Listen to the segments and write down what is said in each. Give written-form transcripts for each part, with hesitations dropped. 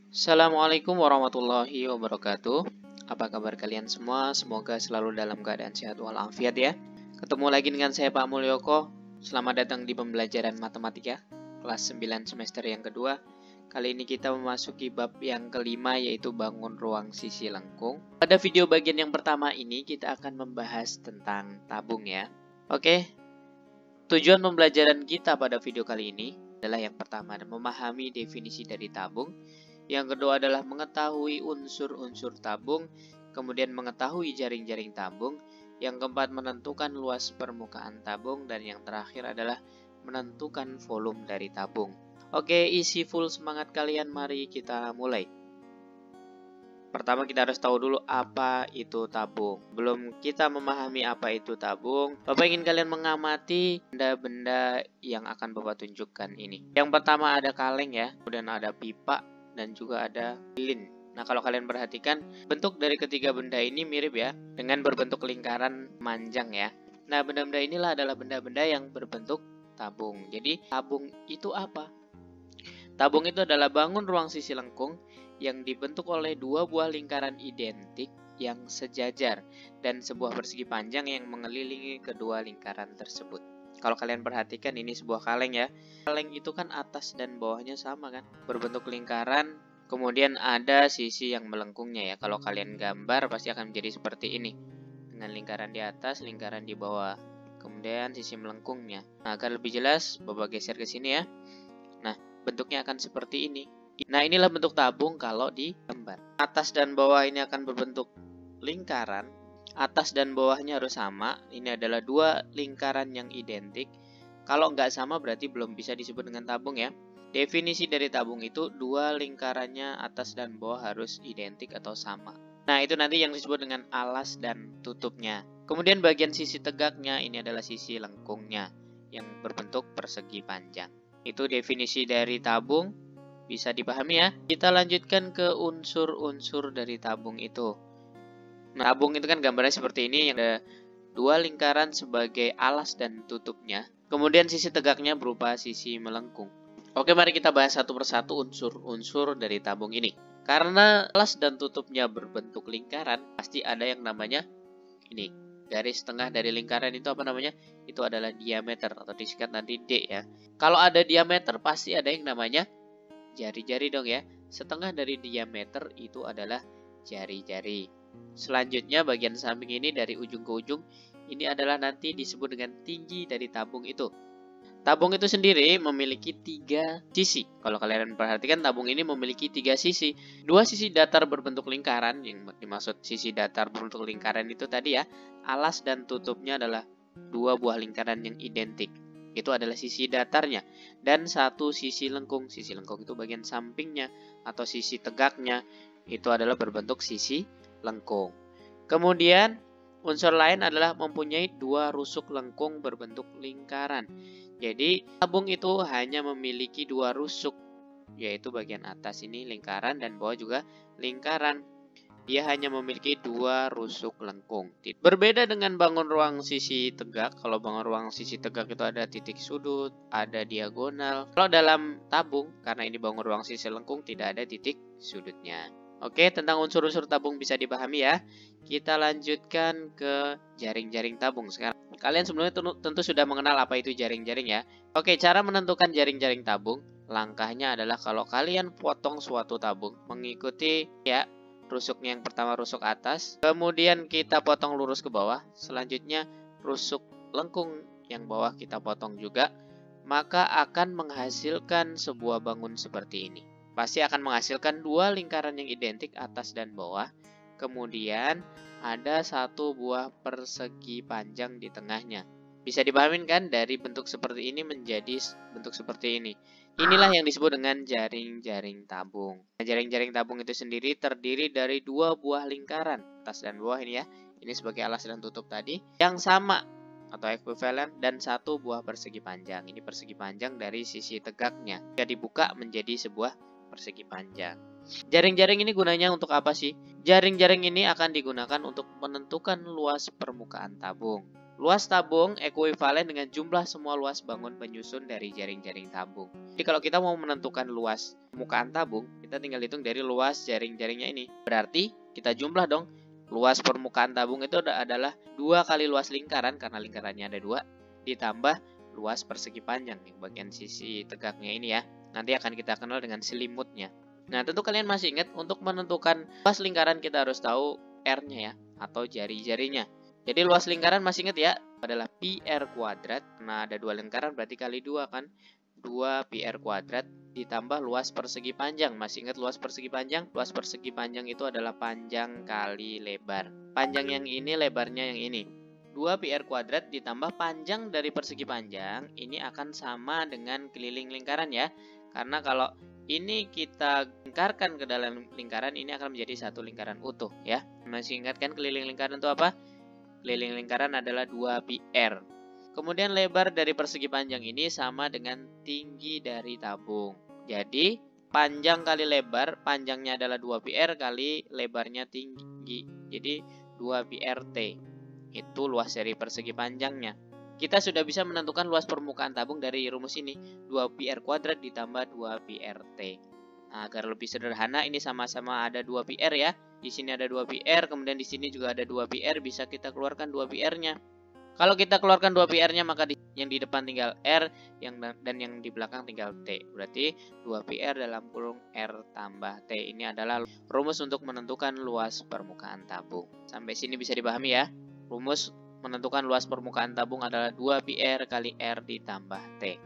Assalamualaikum warahmatullahi wabarakatuh. Apa kabar kalian semua? Semoga selalu dalam keadaan sehat walafiat ya. Ketemu lagi dengan saya Pak Mulyoko. Selamat datang di pembelajaran matematika kelas 9 semester yang kedua. Kali ini kita memasuki bab yang kelima, yaitu bangun ruang sisi lengkung. Pada video bagian yang pertama ini kita akan membahas tentang tabung ya. Oke. Tujuan pembelajaran kita pada video kali ini adalah yang pertama, memahami definisi dari tabung. Yang kedua adalah mengetahui unsur-unsur tabung, kemudian mengetahui jaring-jaring tabung. Yang keempat, menentukan luas permukaan tabung, dan yang terakhir adalah menentukan volume dari tabung. Oke, isi full semangat kalian, mari kita mulai. Pertama kita harus tahu dulu apa itu tabung. Belum kita memahami apa itu tabung, Bapak ingin kalian mengamati benda-benda yang akan Bapak tunjukkan ini. Yang pertama ada kaleng ya, kemudian ada pipa, dan juga ada lilin. Nah, kalau kalian perhatikan, bentuk dari ketiga benda ini mirip ya, dengan berbentuk lingkaran manjang ya. Nah, benda-benda inilah adalah benda-benda yang berbentuk tabung. Jadi, tabung itu apa? Tabung itu adalah bangun ruang sisi lengkung yang dibentuk oleh dua buah lingkaran identik yang sejajar dan sebuah persegi panjang yang mengelilingi kedua lingkaran tersebut. Kalau kalian perhatikan, ini sebuah kaleng ya. Kaleng itu kan atas dan bawahnya sama kan, berbentuk lingkaran. Kemudian ada sisi yang melengkungnya ya. Kalau kalian gambar pasti akan menjadi seperti ini, dengan lingkaran di atas, lingkaran di bawah, kemudian sisi melengkungnya. Nah, agar lebih jelas, Bapak geser ke sini ya. Nah, bentuknya akan seperti ini. Nah, inilah bentuk tabung kalau di gambar. Atas dan bawah ini akan berbentuk lingkaran. Atas dan bawahnya harus sama. Ini adalah dua lingkaran yang identik. Kalau nggak sama berarti belum bisa disebut dengan tabung ya. Definisi dari tabung itu dua lingkarannya atas dan bawah harus identik atau sama. Nah, itu nanti yang disebut dengan alas dan tutupnya. Kemudian bagian sisi tegaknya ini adalah sisi lengkungnya yang berbentuk persegi panjang. Itu definisi dari tabung. Bisa dipahami ya. Kita lanjutkan ke unsur-unsur dari tabung itu. Nah, tabung itu kan gambarnya seperti ini, yang ada dua lingkaran sebagai alas dan tutupnya. Kemudian sisi tegaknya berupa sisi melengkung. Oke, mari kita bahas satu persatu unsur-unsur dari tabung ini. Karena alas dan tutupnya berbentuk lingkaran, pasti ada yang namanya ini. Garis tengah dari lingkaran itu apa namanya? Itu adalah diameter atau disingkat nanti D ya. Kalau ada diameter pasti ada yang namanya jari-jari dong ya. Setengah dari diameter itu adalah jari-jari. Selanjutnya bagian samping ini dari ujung ke ujung, ini adalah nanti disebut dengan tinggi dari tabung itu. Tabung itu sendiri memiliki 3 sisi. Kalau kalian perhatikan, tabung ini memiliki 3 sisi. 2 sisi datar berbentuk lingkaran, yang dimaksud sisi datar berbentuk lingkaran itu tadi ya. Alas dan tutupnya adalah 2 buah lingkaran yang identik. Itu adalah sisi datarnya. Dan satu sisi lengkung. Sisi lengkung itu bagian sampingnya atau sisi tegaknya. Itu adalah berbentuk sisi lengkung. Kemudian unsur lain adalah mempunyai 2 rusuk lengkung berbentuk lingkaran. Jadi tabung itu hanya memiliki 2 rusuk, yaitu bagian atas ini lingkaran dan bawah juga lingkaran. Dia hanya memiliki 2 rusuk lengkung. Berbeda dengan bangun ruang sisi tegak. Kalau bangun ruang sisi tegak itu ada titik sudut, ada diagonal. Kalau dalam tabung, karena ini bangun ruang sisi lengkung, tidak ada titik sudutnya. Oke, tentang unsur-unsur tabung bisa dipahami ya. Kita lanjutkan ke jaring-jaring tabung sekarang. Kalian sebelumnya tentu sudah mengenal apa itu jaring-jaring ya. Oke, cara menentukan jaring-jaring tabung. Langkahnya adalah kalau kalian potong suatu tabung, mengikuti ya, rusuknya yang pertama rusuk atas, kemudian kita potong lurus ke bawah, selanjutnya rusuk lengkung yang bawah kita potong juga, maka akan menghasilkan sebuah bangun seperti ini. Pasti akan menghasilkan 2 lingkaran yang identik atas dan bawah, kemudian ada satu buah persegi panjang di tengahnya. Bisa dipahami kan dari bentuk seperti ini menjadi bentuk seperti ini. Inilah yang disebut dengan jaring-jaring tabung. Nah, jaring-jaring tabung itu sendiri terdiri dari 2 buah lingkaran, atas dan bawah ini ya. Ini sebagai alas dan tutup tadi, yang sama atau ekuivalen, dan satu buah persegi panjang. Ini persegi panjang dari sisi tegaknya. Jika dibuka menjadi sebuah persegi panjang. Jaring-jaring ini gunanya untuk apa sih? Jaring-jaring ini akan digunakan untuk menentukan luas permukaan tabung. Luas tabung ekuivalen dengan jumlah semua luas bangun penyusun dari jaring-jaring tabung. Jadi kalau kita mau menentukan luas permukaan tabung, kita tinggal hitung dari luas jaring-jaringnya ini. Berarti kita jumlah dong. Luas permukaan tabung itu adalah 2 kali luas lingkaran, karena lingkarannya ada 2, ditambah luas persegi panjang, yang bagian sisi tegaknya ini ya. Nanti akan kita kenal dengan selimutnya. Nah, tentu kalian masih ingat untuk menentukan luas lingkaran kita harus tahu R-nya ya, atau jari-jarinya. Jadi luas lingkaran masih ingat ya, adalah pi r kuadrat. Nah, ada 2 lingkaran berarti kali 2 kan. 2 pi r kuadrat ditambah luas persegi panjang. Masih ingat luas persegi panjang? Luas persegi panjang itu adalah panjang kali lebar. Panjang yang ini, lebarnya yang ini. 2 pi r kuadrat ditambah panjang dari persegi panjang, ini akan sama dengan keliling lingkaran ya. Karena kalau ini kita lingkarkan ke dalam lingkaran, ini akan menjadi satu lingkaran utuh ya. Masih ingat kan keliling lingkaran itu apa? Keliling lingkaran adalah 2 pi r. Kemudian lebar dari persegi panjang ini sama dengan tinggi dari tabung. Jadi panjang kali lebar, panjangnya adalah 2 pi r kali lebarnya tinggi. Jadi 2 pi r t. Itu luas dari persegi panjangnya. Kita sudah bisa menentukan luas permukaan tabung dari rumus ini. 2 pi r kuadrat ditambah 2 pi r t. Nah, agar lebih sederhana, ini sama-sama ada 2 pi r ya. Di sini ada 2 pi r, kemudian di sini juga ada 2 pi r, bisa kita keluarkan 2 pi r-nya. Kalau kita keluarkan 2 pi r-nya, maka yang di depan tinggal r, dan yang di belakang tinggal t. Berarti 2 pi r dalam kurung r tambah t. Ini adalah rumus untuk menentukan luas permukaan tabung. Sampai sini bisa dipahami ya. Rumus menentukan luas permukaan tabung adalah 2 pi r kali r ditambah t.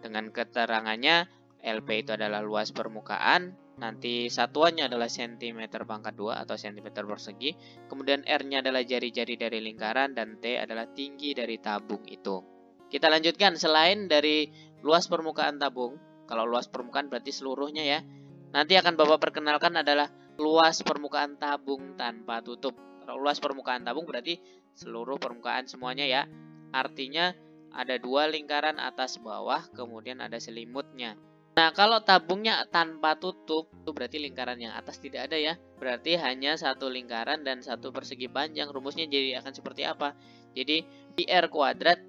Dengan keterangannya, LP itu adalah luas permukaan, nanti satuannya adalah cm pangkat 2 atau cm persegi, kemudian R-nya adalah jari-jari dari lingkaran, dan T adalah tinggi dari tabung itu. Kita lanjutkan, selain dari luas permukaan tabung, kalau luas permukaan berarti seluruhnya ya, nanti akan Bapak perkenalkan adalah luas permukaan tabung tanpa tutup. Kalau luas permukaan tabung berarti seluruh permukaan semuanya ya, artinya ada 2 lingkaran atas bawah, kemudian ada selimutnya. Nah, kalau tabungnya tanpa tutup, itu berarti lingkaran yang atas tidak ada ya. Berarti hanya satu lingkaran dan satu persegi panjang. Rumusnya jadi akan seperti apa? Jadi, pi r kuadrat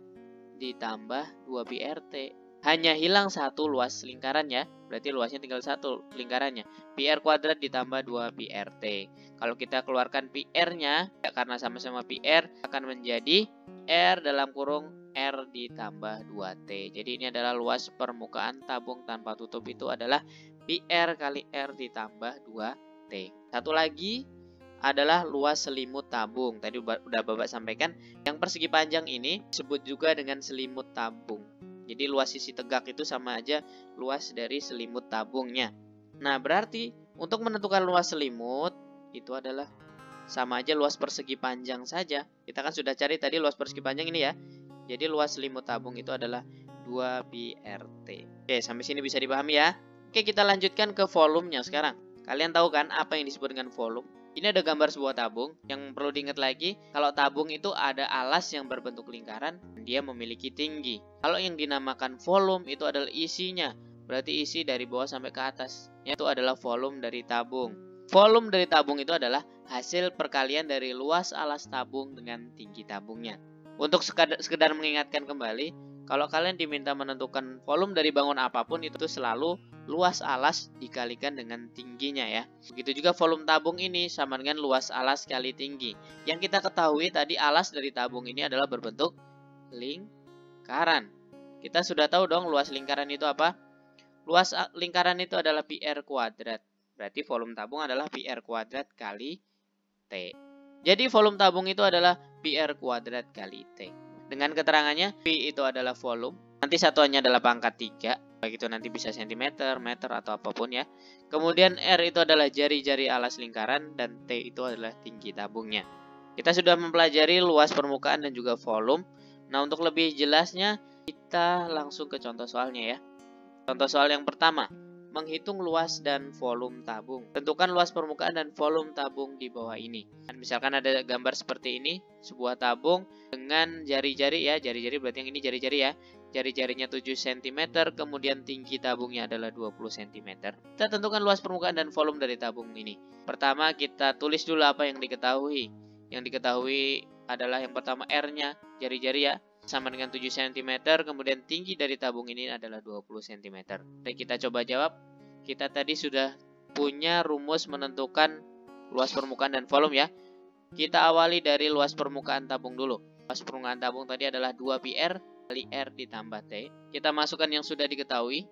ditambah 2 pi r t. Hanya hilang satu luas lingkaran ya. Berarti luasnya tinggal satu lingkarannya. Pi r kuadrat ditambah 2 pi r t. Kalau kita keluarkan pi r-nya, ya, karena sama-sama pi r, akan menjadi r dalam kurung R ditambah 2T. Jadi ini adalah luas permukaan tabung tanpa tutup itu adalah pi r kali R ditambah 2T. Satu lagi adalah luas selimut tabung. Tadi udah Bapak sampaikan, yang persegi panjang ini disebut juga dengan selimut tabung. Jadi luas sisi tegak itu sama aja luas dari selimut tabungnya. Nah, berarti untuk menentukan luas selimut itu adalah sama aja luas persegi panjang saja. Kita kan sudah cari tadi luas persegi panjang ini ya. Jadi luas selimut tabung itu adalah 2 pi r t. Oke, sampai sini bisa dipahami ya. Oke, kita lanjutkan ke volumenya sekarang. Kalian tahu kan apa yang disebut dengan volume? Ini ada gambar sebuah tabung. Yang perlu diingat lagi, kalau tabung itu ada alas yang berbentuk lingkaran, dia memiliki tinggi. Kalau yang dinamakan volume itu adalah isinya, berarti isi dari bawah sampai ke atas. Itu adalah volume dari tabung. Volume dari tabung itu adalah hasil perkalian dari luas alas tabung dengan tinggi tabungnya. Untuk sekedar mengingatkan kembali, kalau kalian diminta menentukan volume dari bangun apapun, itu selalu luas alas dikalikan dengan tingginya ya. Begitu juga volume tabung ini sama dengan luas alas kali tinggi. Yang kita ketahui tadi alas dari tabung ini adalah berbentuk lingkaran. Kita sudah tahu dong luas lingkaran itu apa? Luas lingkaran itu adalah pi r kuadrat. Berarti volume tabung adalah pi r kuadrat kali T. Jadi volume tabung itu adalah pi r kuadrat kali T. Dengan keterangannya, P itu adalah volume. Nanti satuannya adalah pangkat 3. Begitu nanti bisa cm, meter, atau apapun ya. Kemudian R itu adalah jari-jari alas lingkaran. Dan T itu adalah tinggi tabungnya. Kita sudah mempelajari luas permukaan dan juga volume. Nah, untuk lebih jelasnya, kita langsung ke contoh soalnya ya. Contoh soal yang pertama. Menghitung luas dan volume tabung. Tentukan luas permukaan dan volume tabung di bawah ini. Dan misalkan ada gambar seperti ini, sebuah tabung dengan jari-jari ya, jari-jari berarti yang ini jari-jari ya. Jari-jarinya 7 cm, kemudian tinggi tabungnya adalah 20 cm. Kita tentukan luas permukaan dan volume dari tabung ini. Pertama kita tulis dulu apa yang diketahui. Yang diketahui adalah yang pertama R-nya jari-jari ya, sama dengan 7 cm, kemudian tinggi dari tabung ini adalah 20 cm. Oke, kita coba jawab. Kita tadi sudah punya rumus menentukan luas permukaan dan volume ya. Kita awali dari luas permukaan tabung dulu. Luas permukaan tabung tadi adalah 2pi R kali R ditambah T. Kita masukkan yang sudah diketahui.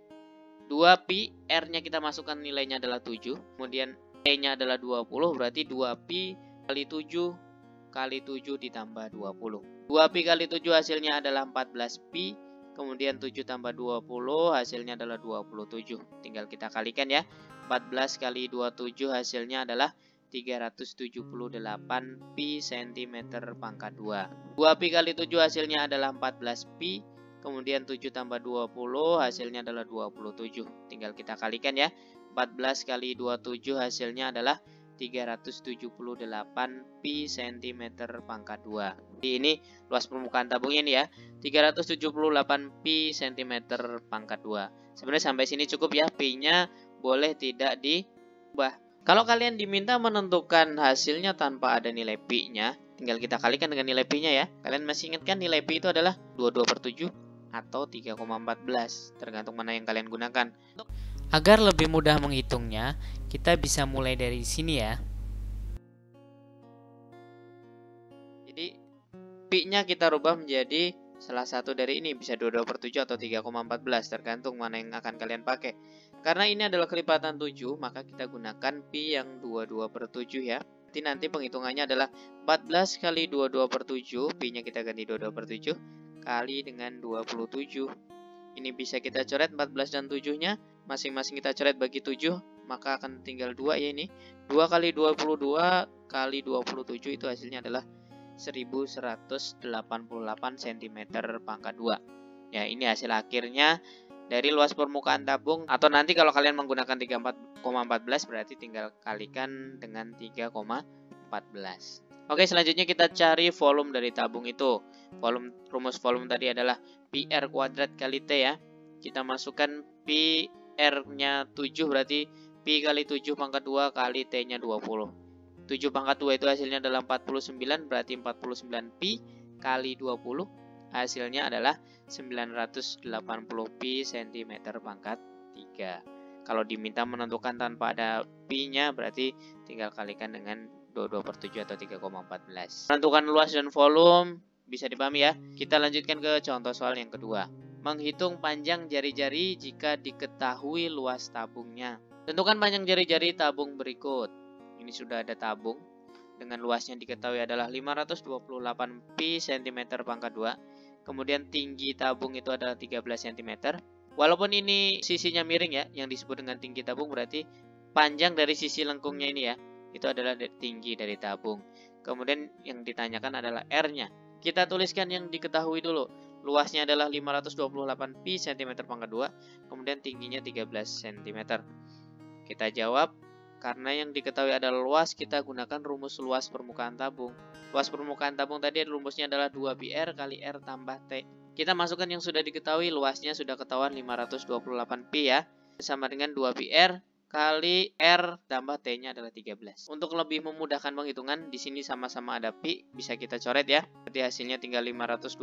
2pi, R-nya kita masukkan nilainya adalah 7. Kemudian T-nya adalah 20, berarti 2pi kali 7 kali 7 ditambah 20. 2pi kali 7 hasilnya adalah 14pi. Kemudian 7 tambah 20 hasilnya adalah 27. Tinggal kita kalikan ya. 14 kali 27 hasilnya adalah 378 pi cm pangkat 2. 2pi kali 7 hasilnya adalah 14 pi. Kemudian 7 tambah 20 hasilnya adalah 27. Tinggal kita kalikan ya. 14 kali 27 hasilnya adalah 378 pi cm pangkat 2. Jadi ini luas permukaan tabungnya nih ya. 378 pi cm pangkat 2. Sebenarnya sampai sini cukup ya. Pi-nya boleh tidak diubah. Kalau kalian diminta menentukan hasilnya tanpa ada nilai pi-nya, tinggal kita kalikan dengan nilai pi-nya ya. Kalian masih ingat kan nilai pi itu adalah 22/7 atau 3,14, tergantung mana yang kalian gunakan. Agar lebih mudah menghitungnya, kita bisa mulai dari sini ya. Jadi pi-nya kita rubah menjadi salah satu dari ini, bisa 22/7 atau 3,14, tergantung mana yang akan kalian pakai. Karena ini adalah kelipatan 7, maka kita gunakan pi yang 22/7 ya. Nanti penghitungannya adalah 14 kali 22/7, pi-nya kita ganti 22/7, kali dengan 27. Ini bisa kita coret 14 dan 7-nya, masing-masing kita coret bagi 7, maka akan tinggal 2 ya ini. 2 kali 22 kali 27 itu hasilnya adalah 1188 cm pangkat 2. Ya, ini hasil akhirnya dari luas permukaan tabung, atau nanti kalau kalian menggunakan 3,14 berarti tinggal kalikan dengan 3,14. Oke, selanjutnya kita cari volume dari tabung itu. Rumus volume tadi adalah pi R kuadrat kali T ya. Kita masukkan pi R-nya 7 berarti pi kali 7 pangkat 2 kali T-nya 20. 7 pangkat 2 itu hasilnya adalah 49, berarti 49 pi kali 20 hasilnya adalah 980 pi cm pangkat 3. Kalau diminta menentukan tanpa ada pi-nya berarti tinggal kalikan dengan 22/7 atau 3,14. Menentukan luas dan volume bisa dipahami ya. Kita lanjutkan ke contoh soal yang kedua. Menghitung panjang jari-jari jika diketahui luas tabungnya. Tentukan panjang jari-jari tabung berikut. Ini sudah ada tabung dengan luasnya diketahui adalah 528 pi cm pangkat 2. Kemudian tinggi tabung itu adalah 13 cm. Walaupun ini sisinya miring ya, yang disebut dengan tinggi tabung berarti panjang dari sisi lengkungnya ini ya, itu adalah tinggi dari tabung. Kemudian yang ditanyakan adalah R-nya. Kita tuliskan yang diketahui dulu. Luasnya adalah 528 pi cm pangkat 2, kemudian tingginya 13 cm. Kita jawab, karena yang diketahui adalah luas, kita gunakan rumus luas permukaan tabung. Luas permukaan tabung tadi rumusnya adalah 2pi R kali R tambah T. Kita masukkan yang sudah diketahui, luasnya sudah ketahuan 528 pi ya, sama dengan 2pi R kali R tambah T-nya adalah 13. Untuk lebih memudahkan penghitungan, di sini sama-sama ada pi, bisa kita coret ya. Berarti hasilnya tinggal 528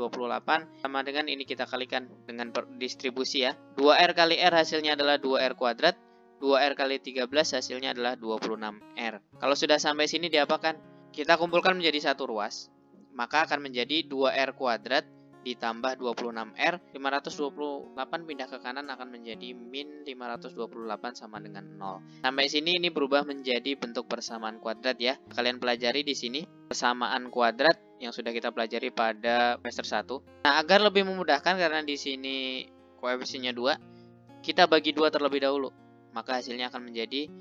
sama dengan ini kita kalikan dengan distribusi ya. 2R kali R hasilnya adalah 2R kuadrat. 2R kali 13 hasilnya adalah 26R. Kalau sudah sampai sini diapakan? Kita kumpulkan menjadi satu ruas, maka akan menjadi 2R kuadrat ditambah 26R. 528 pindah ke kanan akan menjadi min 528 sama dengan 0. Sampai sini ini berubah menjadi bentuk persamaan kuadrat ya. Kalian pelajari di sini persamaan kuadrat yang sudah kita pelajari pada semester 1. Nah, agar lebih memudahkan karena di sini koefisiennya 2, kita bagi 2 terlebih dahulu. Maka hasilnya akan menjadi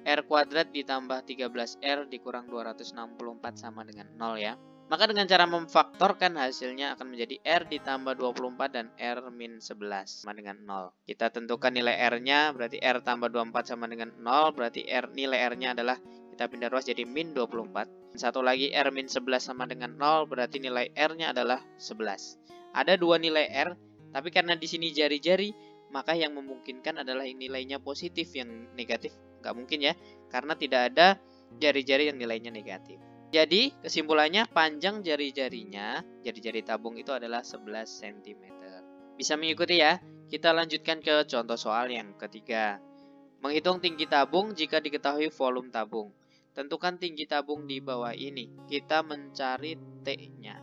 R kuadrat ditambah 13R dikurang 264 sama dengan 0 ya. Maka dengan cara memfaktorkan hasilnya akan menjadi R ditambah 24 dan R min 11 sama dengan 0. Kita tentukan nilai R-nya, berarti R tambah 24 sama dengan 0, berarti nilai R-nya adalah, kita pindah ruas jadi min 24. Satu lagi R min 11 sama dengan 0, berarti nilai R-nya adalah 11. Ada dua nilai R, tapi karena di sini jari-jari, maka yang memungkinkan adalah yang nilainya positif, yang negatif nggak mungkin ya, karena tidak ada jari-jari yang nilainya negatif. Jadi kesimpulannya panjang jari-jarinya, jari-jari tabung itu adalah 11 cm. Bisa mengikuti ya? Kita lanjutkan ke contoh soal yang ketiga. Menghitung tinggi tabung jika diketahui volume tabung. Tentukan tinggi tabung di bawah ini. Kita mencari T-nya.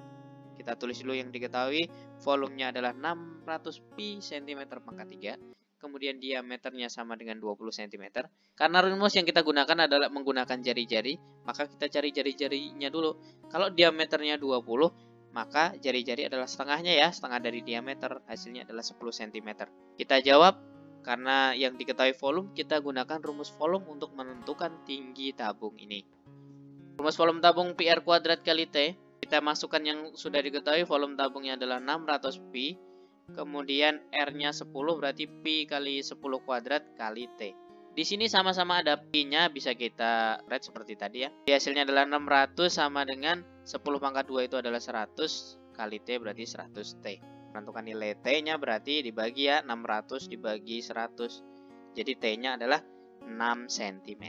Kita tulis dulu yang diketahui. Volumenya adalah 600 pi cm pangkat 3. Kemudian diameternya sama dengan 20 cm. Karena rumus yang kita gunakan adalah menggunakan jari-jari, maka kita cari jari-jarinya dulu. Kalau diameternya 20, maka jari-jari adalah setengahnya ya, setengah dari diameter, hasilnya adalah 10 cm. Kita jawab, karena yang diketahui volume, kita gunakan rumus volume untuk menentukan tinggi tabung ini. Rumus volume tabung PR kuadrat kali T, kita masukkan yang sudah diketahui volume tabungnya adalah 600 pi. Kemudian R-nya 10 berarti pi kali 10 kuadrat kali T. Di sini sama-sama ada pi-nya, bisa kita write seperti tadi ya. Hasilnya adalah 600 sama dengan 10 pangkat 2 itu adalah 100 kali T berarti 100 T. Menentukan nilai T-nya berarti dibagi ya, 600 dibagi 100. Jadi T-nya adalah 6 cm.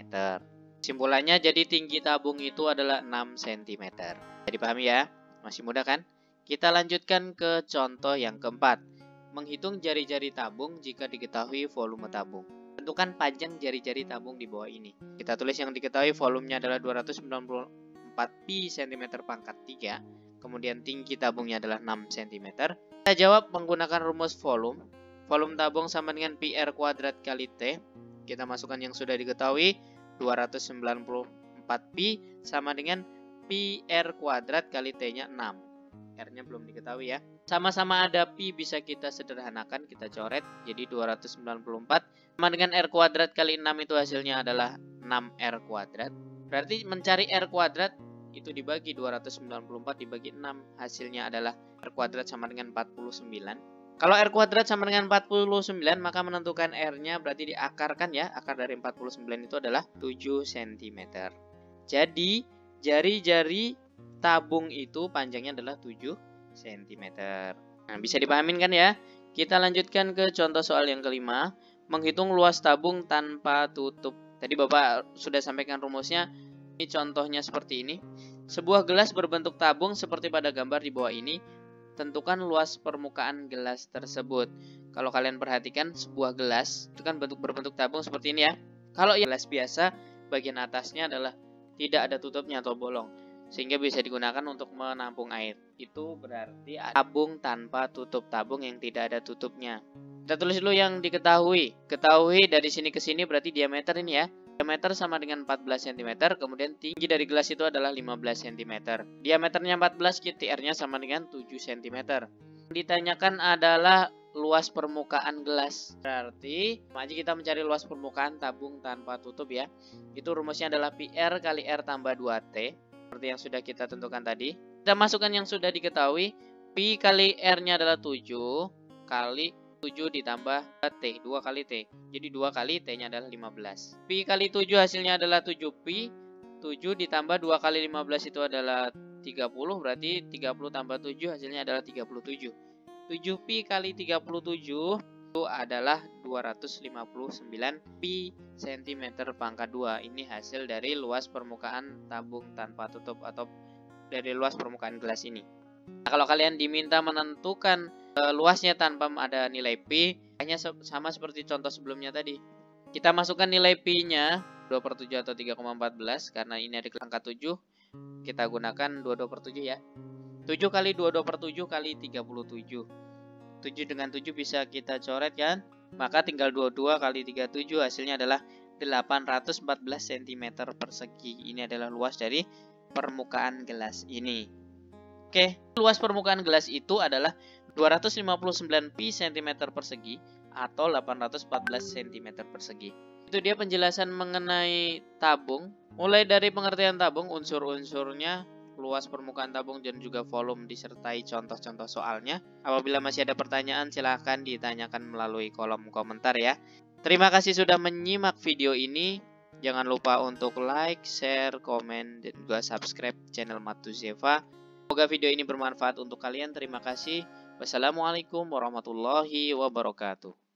Kesimpulannya jadi tinggi tabung itu adalah 6 cm. Jadi paham ya? Masih mudah kan? Kita lanjutkan ke contoh yang keempat. Menghitung jari-jari tabung jika diketahui volume tabung. Tentukan panjang jari-jari tabung di bawah ini. Kita tulis yang diketahui volumenya adalah 294 pi cm pangkat 3. Kemudian tinggi tabungnya adalah 6 cm. Kita jawab menggunakan rumus volume. Volume tabung sama dengan pi R kuadrat kali T. Kita masukkan yang sudah diketahui. 294 pi sama dengan pi R kuadrat kali T-nya 6. R-nya belum diketahui ya. Sama-sama ada pi bisa kita sederhanakan, kita coret. Jadi 294 sama dengan R kuadrat kali 6 itu hasilnya adalah 6R kuadrat. Berarti mencari R kuadrat itu dibagi 294 dibagi 6. Hasilnya adalah R kuadrat sama dengan 49. Kalau R kuadrat sama dengan 49 maka menentukan R-nya berarti diakarkan ya. Akar dari 49 itu adalah 7 cm. Jadi jari-jari tabung itu panjangnya adalah 7 cm. Nah, bisa dipahamin kan ya? Kita lanjutkan ke contoh soal yang kelima. Menghitung luas tabung tanpa tutup. Tadi Bapak sudah sampaikan rumusnya. Ini contohnya seperti ini. Sebuah gelas berbentuk tabung seperti pada gambar di bawah ini. Tentukan luas permukaan gelas tersebut. Kalau kalian perhatikan sebuah gelas itu kan berbentuk tabung seperti ini ya. Kalau gelas biasa bagian atasnya adalah tidak ada tutupnya atau bolong, sehingga bisa digunakan untuk menampung air. Itu berarti tabung tanpa tutup, tabung yang tidak ada tutupnya. Kita tulis dulu yang diketahui. Ketahui dari sini ke sini berarti diameter ini ya. Diameter sama dengan 14 cm, kemudian tinggi dari gelas itu adalah 15 cm. Diameternya 14, R-nya sama dengan 7 cm. Ditanyakan adalah luas permukaan gelas. Berarti, mari kita mencari luas permukaan tabung tanpa tutup ya. Itu rumusnya adalah pi R kali R tambah 2T. Seperti yang sudah kita tentukan tadi. Kita masukkan yang sudah diketahui. Pi kali R-nya adalah 7 kali 7 ditambah T, 2 kali T. Jadi 2 kali T-nya adalah 15. Pi kali 7 hasilnya adalah 7 pi. 7 ditambah 2 kali 15 itu adalah 30. Berarti 30 tambah 7 hasilnya adalah 37. 7 pi kali 37 itu adalah 259 pi cm pangkat 2. Ini hasil dari luas permukaan tabung tanpa tutup atau dari luas permukaan gelas ini. Nah, kalau kalian diminta menentukan luasnya tanpa ada nilai pi, hanya sama seperti contoh sebelumnya tadi. Kita masukkan nilai pi-nya 2/7 atau 3,14 karena ini ada angka 7. Kita gunakan 22/7 ya. 7 kali 22/7 kali 37. 7 dengan 7 bisa kita coret kan? Maka tinggal 22 kali 37 hasilnya adalah 814 cm persegi. Ini adalah luas dari permukaan gelas ini. Oke, luas permukaan gelas itu adalah 259 pi cm persegi atau 814 cm persegi. Itu dia penjelasan mengenai tabung. Mulai dari pengertian tabung, unsur-unsurnya, luas permukaan tabung dan juga volume disertai contoh-contoh soalnya. Apabila masih ada pertanyaan silahkan ditanyakan melalui kolom komentar ya. Terima kasih sudah menyimak video ini. Jangan lupa untuk like, share, komen, dan juga subscribe channel Matuzeva. Semoga video ini bermanfaat untuk kalian. Terima kasih. Wassalamualaikum warahmatullahi wabarakatuh.